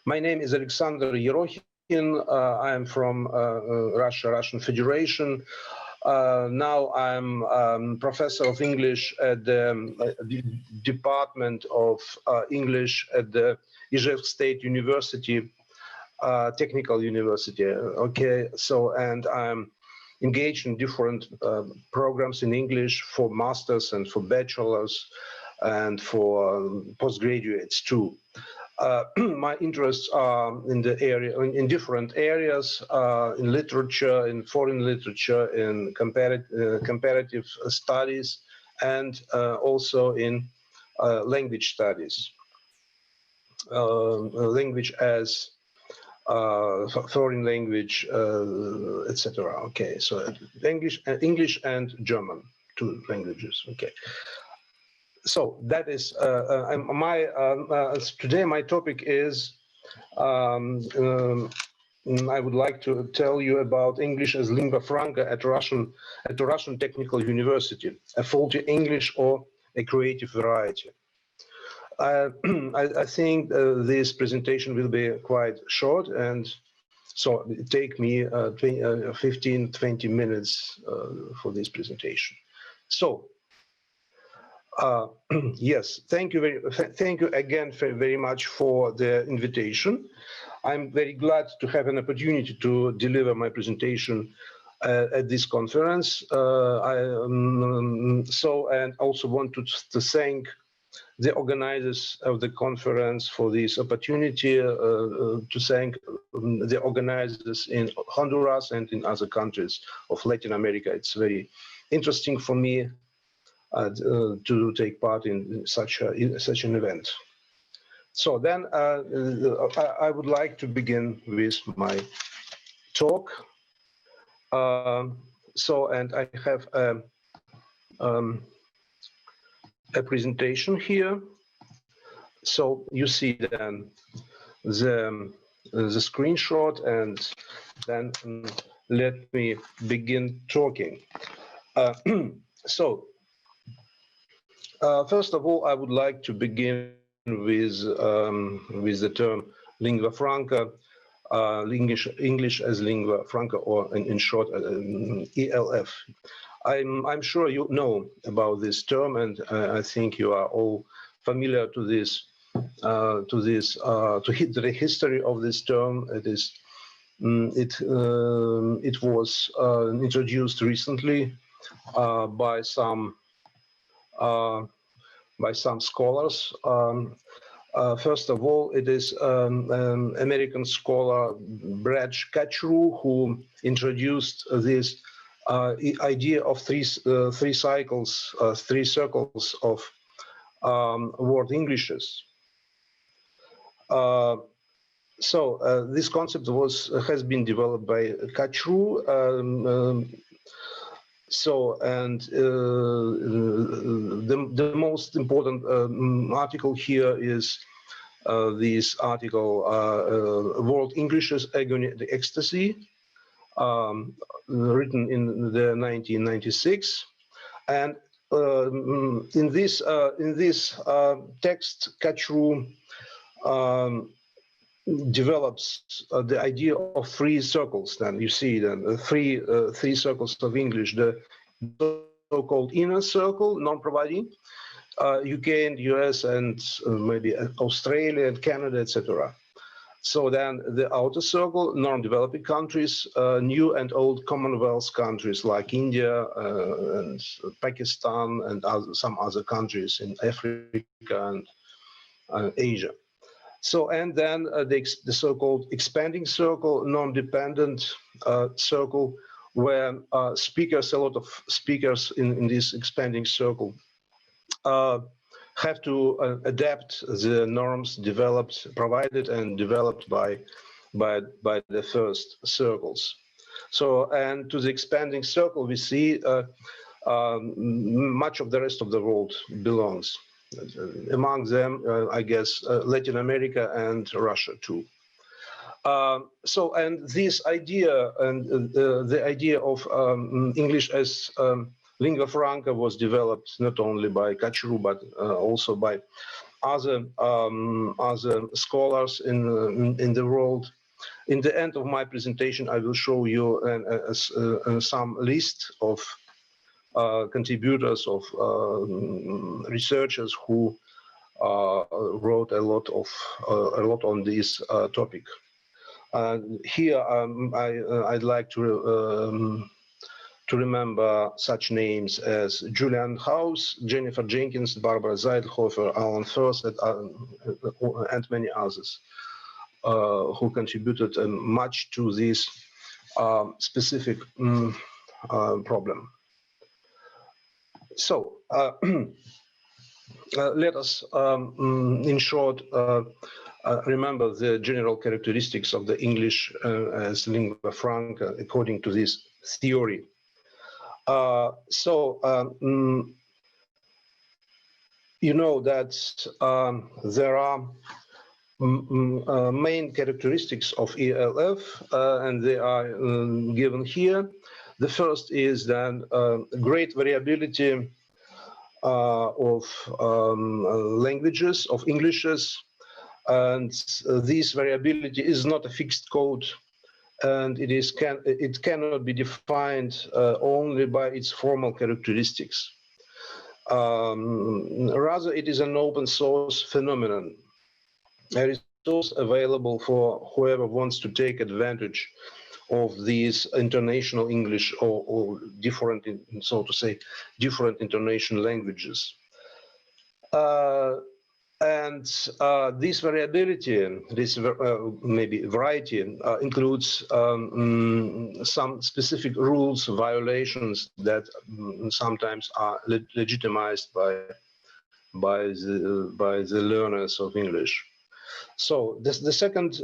My name is Alexander Yerokhin. I am from Russian Federation. Now I'm professor of English at the Department of English at the Izhevsk State University, Technical University. Okay, so and I'm engaged in different programs in English for masters and for bachelors and for postgraduates too. My interests are in the area, in different areas, in literature, in foreign literature, in comparative studies, and also in language studies, language as foreign language, etc. Okay, so English and German, two languages. Okay. So that is today. My topic is I would like to tell you about English as lingua franca at the Russian Technical University, a faulty English or a creative variety. I think this presentation will be quite short, and so it take me 15-20 minutes for this presentation. So. Yes, thank you again very much for the invitation. I'm very glad to have an opportunity to deliver my presentation at this conference. And also want to thank the organizers of the conference for this opportunity, to thank the organizers in Honduras and in other countries of Latin America. It's very interesting for me to take part in such an event. So then I would like to begin with my talk. And I have a presentation here. So you see then the screenshot, and then let me begin talking. First of all, I would like to begin with the term lingua franca, English as lingua franca, or in short, ELF. I'm sure you know about this term, and I think you are all familiar to this, the history of this term. It was introduced recently by some scholars. First of all, it is American scholar Braj Kachru who introduced this idea of three circles of word Englishes. This concept has been developed by Kachru. The most important article here is this article, World Englishes Agony, the Ecstasy, written in the 1996. And in this text, Kachru develops the idea of three circles. Then you see then three circles of English: the so-called inner circle, non-providing, UK and US and maybe Australia and Canada, etc. So then the outer circle, non-developing countries, new and old Commonwealth countries like India and Pakistan and some other countries in Africa and Asia. So, and then the so-called expanding circle, non-dependent circle, where a lot of speakers in this expanding circle have to adapt the norms provided and developed by the first circles. So, and to the expanding circle, we see much of the rest of the world belongs. Among them, I guess, Latin America and Russia too. And this idea and the idea of English as lingua franca was developed not only by Kachru but also by other scholars in the world. In the end of my presentation, I will show you some list of contributors, of researchers who wrote a lot on this topic. Here, I'd like to remember such names as Julian House, Jennifer Jenkins, Barbara Zeidhofer, Alan Firth, and many others who contributed much to this specific problem. So let us, in short, remember the general characteristics of the English as lingua franca according to this theory. You know that there are main characteristics of ELF, and they are given here. The first is that great variability of languages, of Englishes, and this variability is not a fixed code, and it cannot be defined only by its formal characteristics. Rather, it is an open source phenomenon, a resource available for whoever wants to take advantage of these international English or different, so to say, different international languages. And this variability, this maybe variety, includes some specific rules, violations that sometimes are legitimized by the learners of English. So the second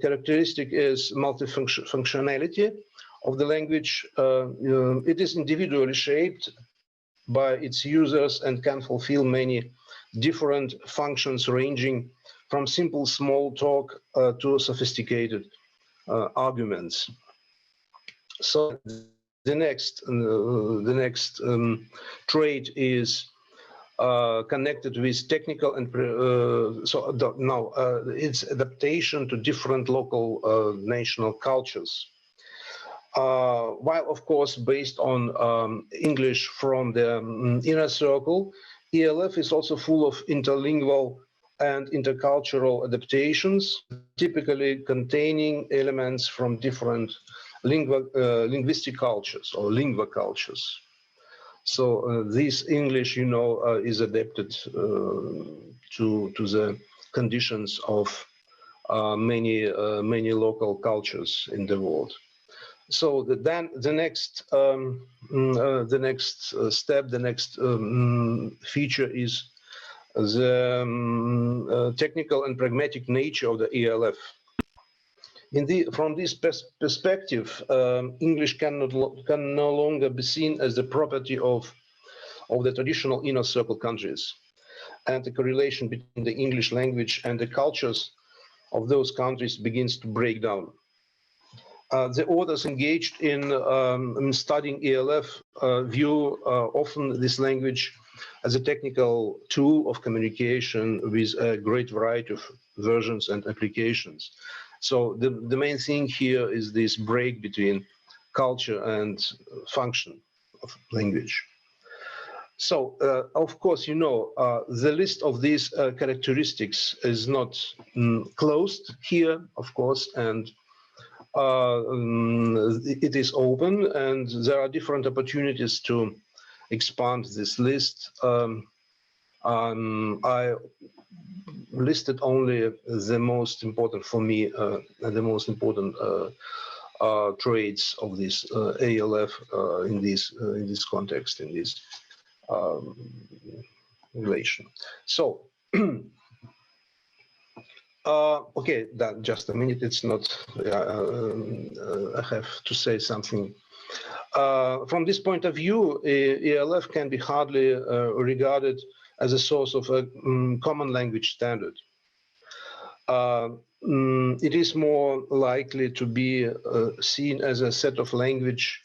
characteristic is multifunctionality of the language. It is individually shaped by its users and can fulfill many different functions, ranging from simple small talk to sophisticated arguments. So the next trait is connected with technical and it's adaptation to different local national cultures. While of course based on English from the inner circle, ELF is also full of interlingual and intercultural adaptations, typically containing elements from different linguistic cultures or lingua cultures. So this English, you know, is adapted to the conditions of many local cultures in the world. So then the next step, the next feature is the technical and pragmatic nature of the ELF. From this perspective, English can no longer be seen as the property of the traditional inner circle countries, and the correlation between the English language and the cultures of those countries begins to break down. The authors engaged in studying ELF view often this language as a technical tool of communication with a great variety of versions and applications. So the main thing here is this break between culture and function of language. So, of course, you know, the list of these characteristics is not closed here, of course, and it is open, and there are different opportunities to expand this list. I listed only the most important for me, the most important traits of this ALF in this context, in this relation. So, okay, just a minute. It's not. I have to say something. From this point of view, ELF can be hardly regarded as a source of a common language standard. It is more likely to be seen as a set of language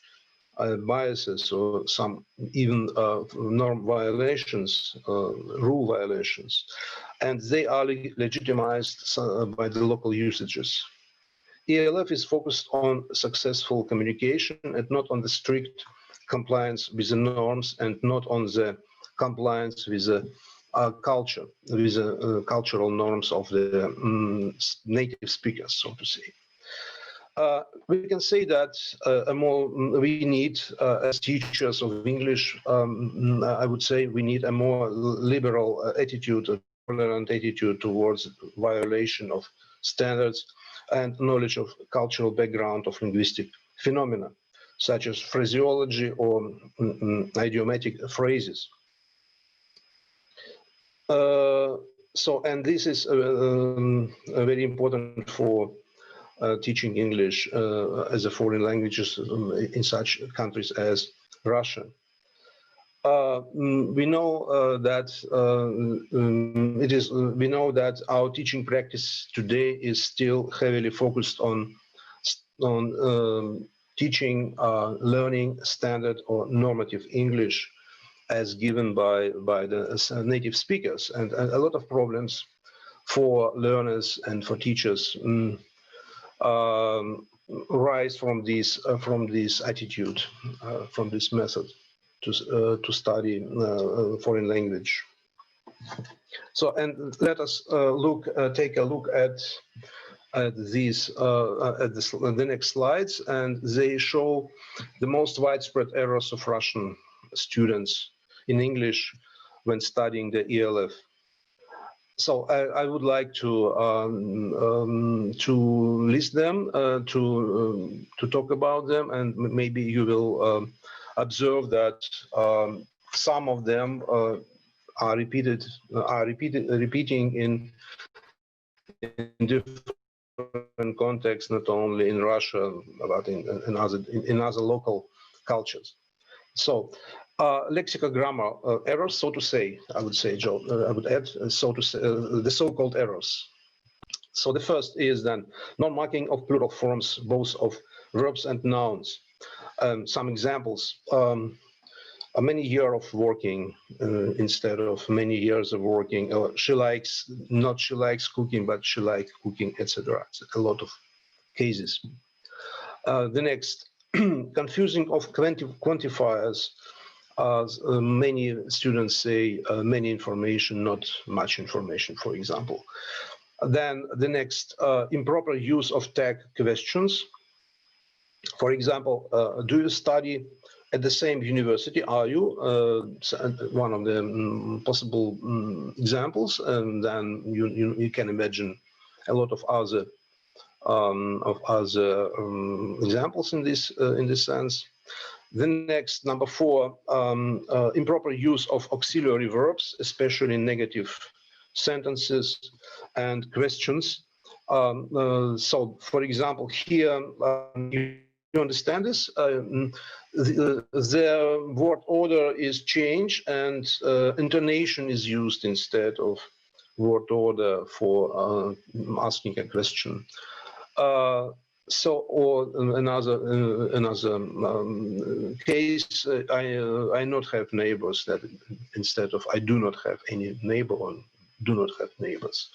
biases or some even norm violations, rule violations. and they are legitimized by the local usages. ELF is focused on successful communication and not on the strict compliance with the norms and not on the compliance with the culture, with the cultural norms of the native speakers, so to say. We can say that we need, as teachers of English, I would say we need a more liberal attitude, a tolerant attitude towards violation of standards and knowledge of cultural background of linguistic phenomena, such as phraseology or idiomatic phrases. And this is very important for teaching English as a foreign language in such countries as Russia. We know that we know that our teaching practice today is still heavily focused on teaching, learning standard or normative English as given by the native speakers, and a lot of problems for learners and for teachers rise from this attitude, from this method to study foreign language. So, and let us take a look at these the next slides, and they show the most widespread errors of Russian students in English when studying the ELF. So I would like to list them, to talk about them, and maybe you will observe that some of them are repeating in different contexts, not only in Russia but in other local cultures. So. Lexical grammar errors, so to say, I would say, Joe, I would add, so to say, the so-called errors. So the first is then non-marking of plural forms, both of verbs and nouns. Some examples, many years of working instead of many years of working, or she likes, not she likes cooking, but she likes cooking, etc. A lot of cases. The next, confusing of quantifiers. Many students say many information, not much information, for example. Then the next, improper use of tag questions. For example, do you study at the same university? Are you? One of the possible examples, and then you can imagine a lot of other examples in this sense. The next, number 4, improper use of auxiliary verbs, especially in negative sentences and questions. So, for example, here, you understand this? The word order is changed and intonation is used instead of word order for asking a question. So, or another case, I not have neighbors, that instead of I do not have any neighbor, or do not have neighbors.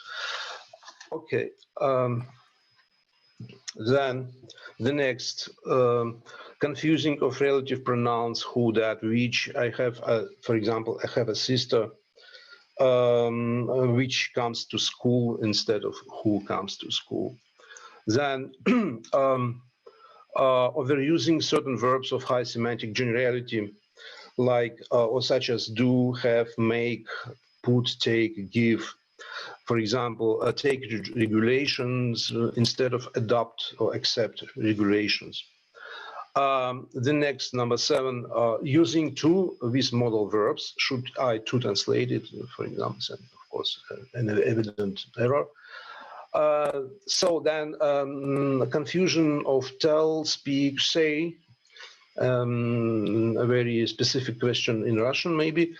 Okay. Then the next, confusing of relative pronouns who, that, which. I have, for example, I have a sister which comes to school instead of who comes to school. Then overusing certain verbs of high semantic generality, like or such as do, have, make, put, take, give. For example, take regulations instead of adopt or accept regulations. The next, number 7, using to with modal verbs. Should I to translate it, for example, and of course an evident error. So then confusion of tell, speak, say, a very specific question in Russian maybe.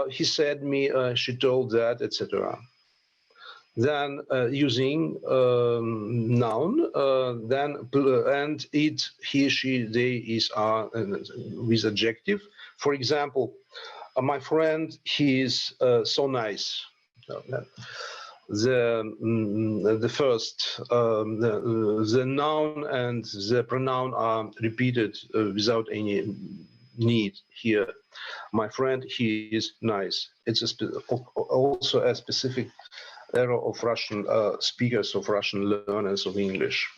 He said me, she told that, etc. Then using noun, then and it, he, she, they, is, are with adjective. For example, my friend, he is so nice. The first, the noun and the pronoun are repeated without any need here. My friend, he is nice. It's also a specific error of Russian speakers, of Russian learners of English.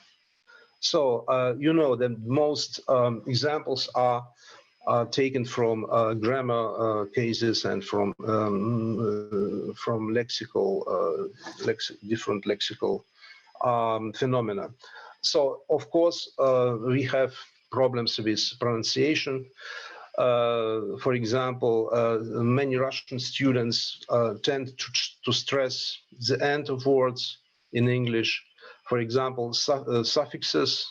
So you know that most examples are taken from grammar cases and from different lexical phenomena. So of course we have problems with pronunciation. For example, many Russian students tend to stress the end of words in English. For example, suffixes.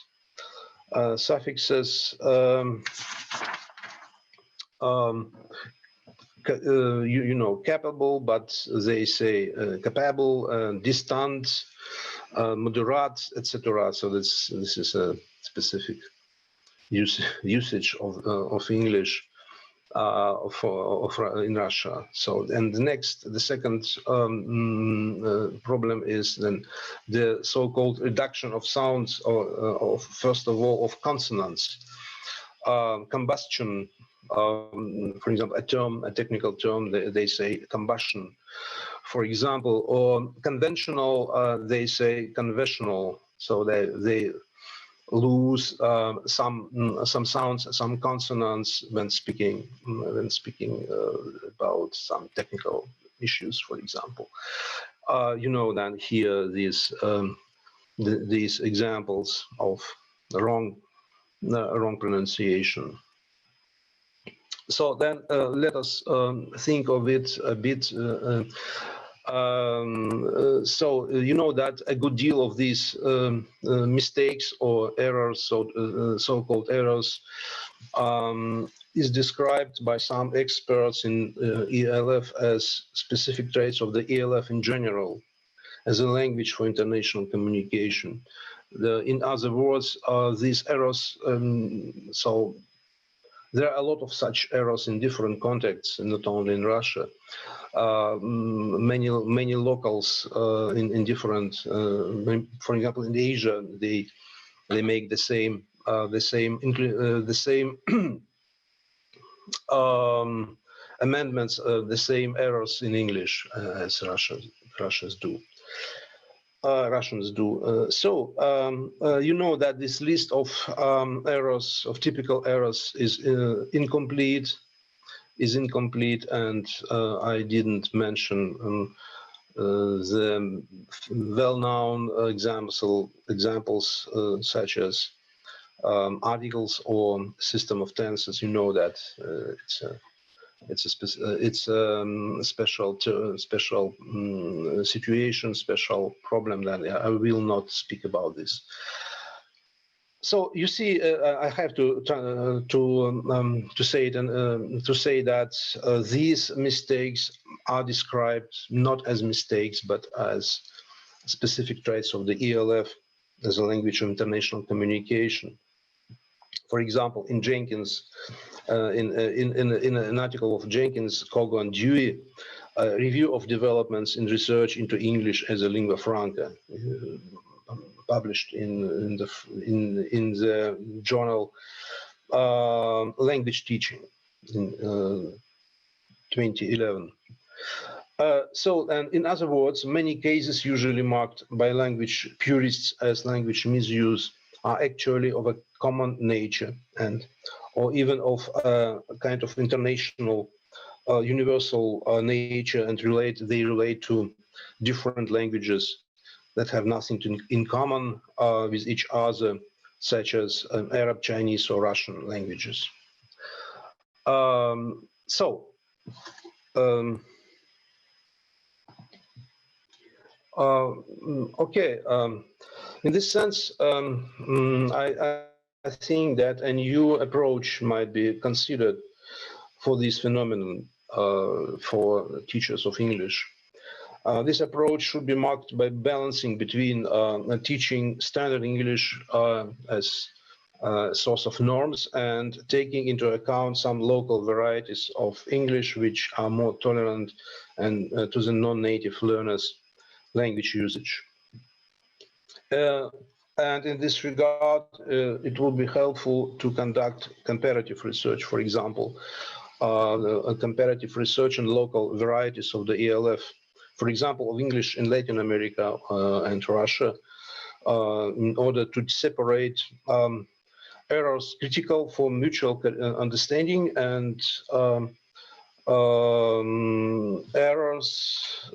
You know, capable, but they say capable, distant, moderate, etc. So this is a specific usage of English in Russia. So, and the second problem is then the so-called reduction of sounds, or first of all of consonants. Combustion, for example, a technical term, they say combustion, for example, or conventional, they say conventional. So they lose some sounds, some consonants when speaking about some technical issues, for example. You know, then here these examples of wrong pronunciation. So then let us think of it a bit. So you know that a good deal of these mistakes or errors, so-called errors, is described by some experts in ELF as specific traits of the ELF in general, as a language for international communication. In other words, these errors, so there are a lot of such errors in different contexts, not only in Russia. Many locals in different, for example, in Asia, they make the same amendments, the same errors in English as Russians do. Russians do. So you know that this list of errors, of typical errors, is incomplete, and I didn't mention the well-known examples such as articles or system of tenses. You know that it's a special situation, special problem that I will not speak about this. So you see, I have to say it, and to say that these mistakes are described not as mistakes, but as specific traits of the ELF as a language of international communication. For example, in Jenkins, in an article of Jenkins, Kogo and Dewey, a review of developments in research into English as a lingua franca, published in the journal Language Teaching in 2011. So, and in other words, many cases usually marked by language purists as language misuse are actually of a common nature, or even of a kind of international, universal nature, and they relate to different languages that have nothing in common with each other, such as Arab, Chinese, or Russian languages. Okay, in this sense, I think that a new approach might be considered for this phenomenon for teachers of English. This approach should be marked by balancing between teaching standard English as source of norms, and taking into account some local varieties of English which are more tolerant and to the non-native learners' language usage. And in this regard, it would be helpful to conduct comparative research, for example, comparative research on local varieties of the ELF, for example, of English in Latin America and Russia, in order to separate errors critical for mutual understanding and errors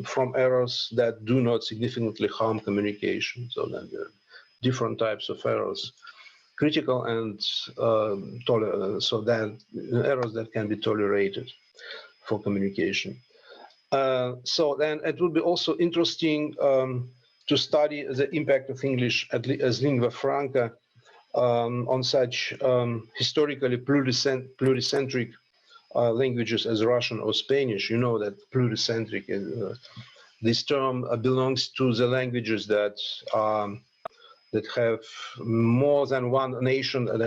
from errors that do not significantly harm communication. So then there are different types of errors, critical and so then errors that can be tolerated for communication. So then it would be also interesting to study the impact of English as lingua franca on such historically pluricentric languages as Russian or Spanish. You know that pluricentric, this term belongs to the languages that have more than one nation and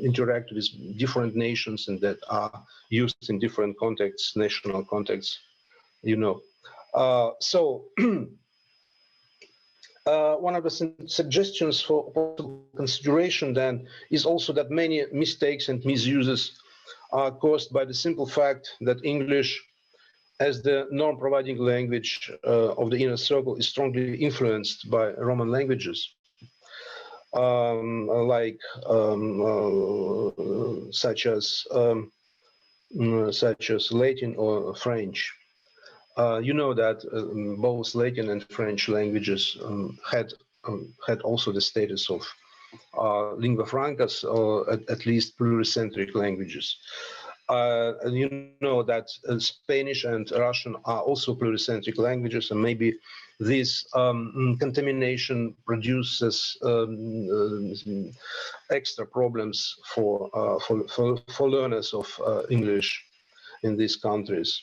interact with different nations and that are used in different contexts, national contexts, you know. So one of the suggestions for possible consideration then is also that many mistakes and misuses are caused by the simple fact that English, as the norm-providing language of the inner circle, is strongly influenced by Roman languages, such as Latin or French. You know that both Latin and French languages had also the status of lingua francas, or at least pluricentric languages. And you know that Spanish and Russian are also pluricentric languages, and maybe this contamination produces extra problems for learners of English in these countries.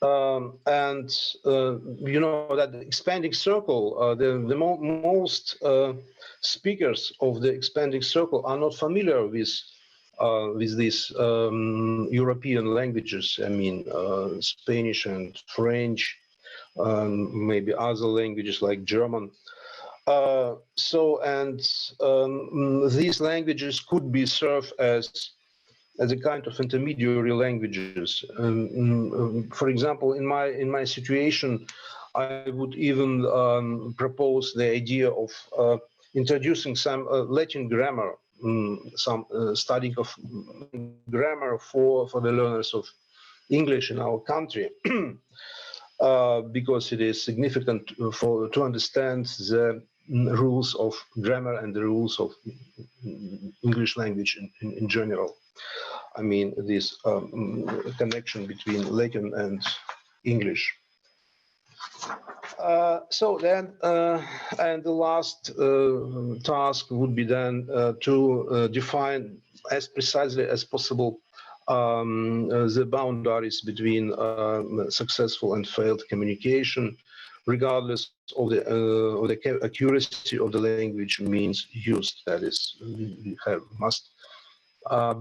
And you know that the expanding circle, the most speakers of the expanding circle are not familiar with these European languages. I mean, Spanish and French, maybe other languages like German. These languages could be served as a kind of intermediary languages. For example, in my situation, I would even propose the idea of introducing some Latin grammar, some studying of grammar for the learners of English in our country, because it is significant to understand the rules of grammar and the rules of English language in general. I mean, this connection between Latin and English. So then, and the last task would be then to define as precisely as possible the boundaries between successful and failed communication, regardless of the accuracy of the language means used. That is, we must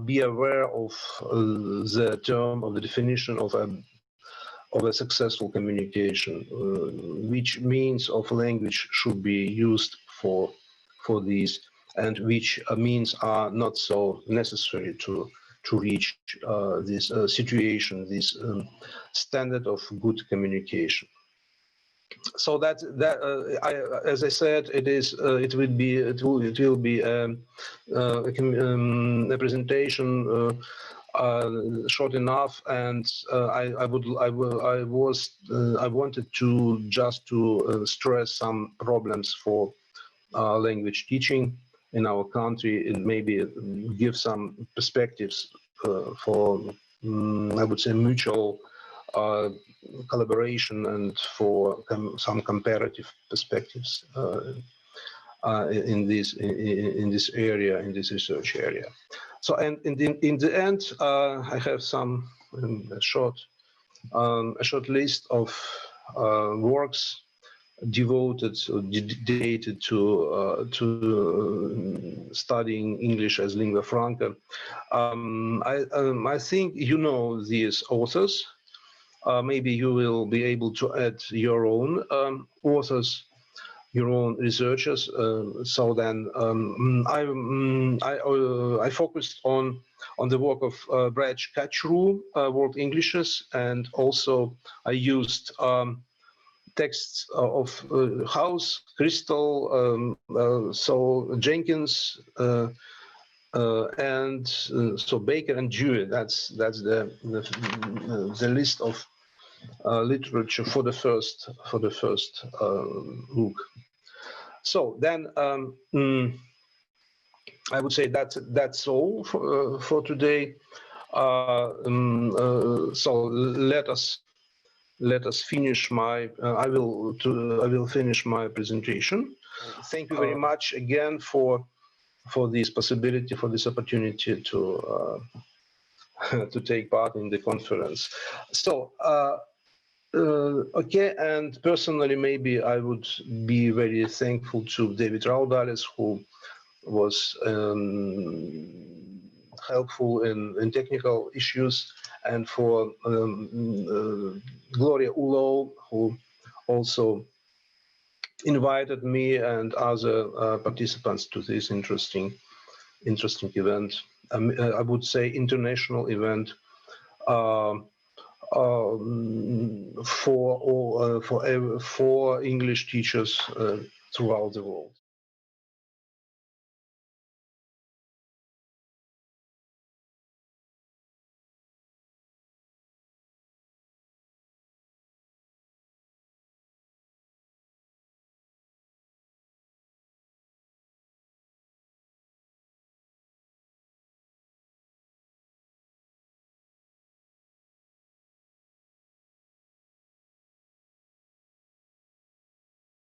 be aware of the term, of the definition of a successful communication, which means of language should be used for these, and which means are not so necessary to reach this situation, this standard of good communication. So that as I said, it will be a presentation short enough, and I wanted to just to stress some problems for language teaching in our country, and maybe give some perspectives for I would say mutual collaboration and for some comparative perspectives in this area, in this research area. So, and in the end, I have some a short list of works devoted or dedicated to studying English as lingua franca. I think you know these authors. Maybe you will be able to add your own authors, your own researchers. So then I focused on the work of Braj, Kachru, World Englishes, and also I used texts of House, Crystal, so Jenkins, and so Baker and Dewey. That's the list of literature for the first look. So then I would say that's all for today. So let us finish my. I will finish my presentation. Thank you very much again for this possibility, for this opportunity to to take part in the conference. So. Okay, and personally, maybe I would be very thankful to David Raudales, who was helpful in technical issues, and for Gloria Ulo, who also invited me and other participants to this interesting event. I would say international event. For English teachers throughout the world.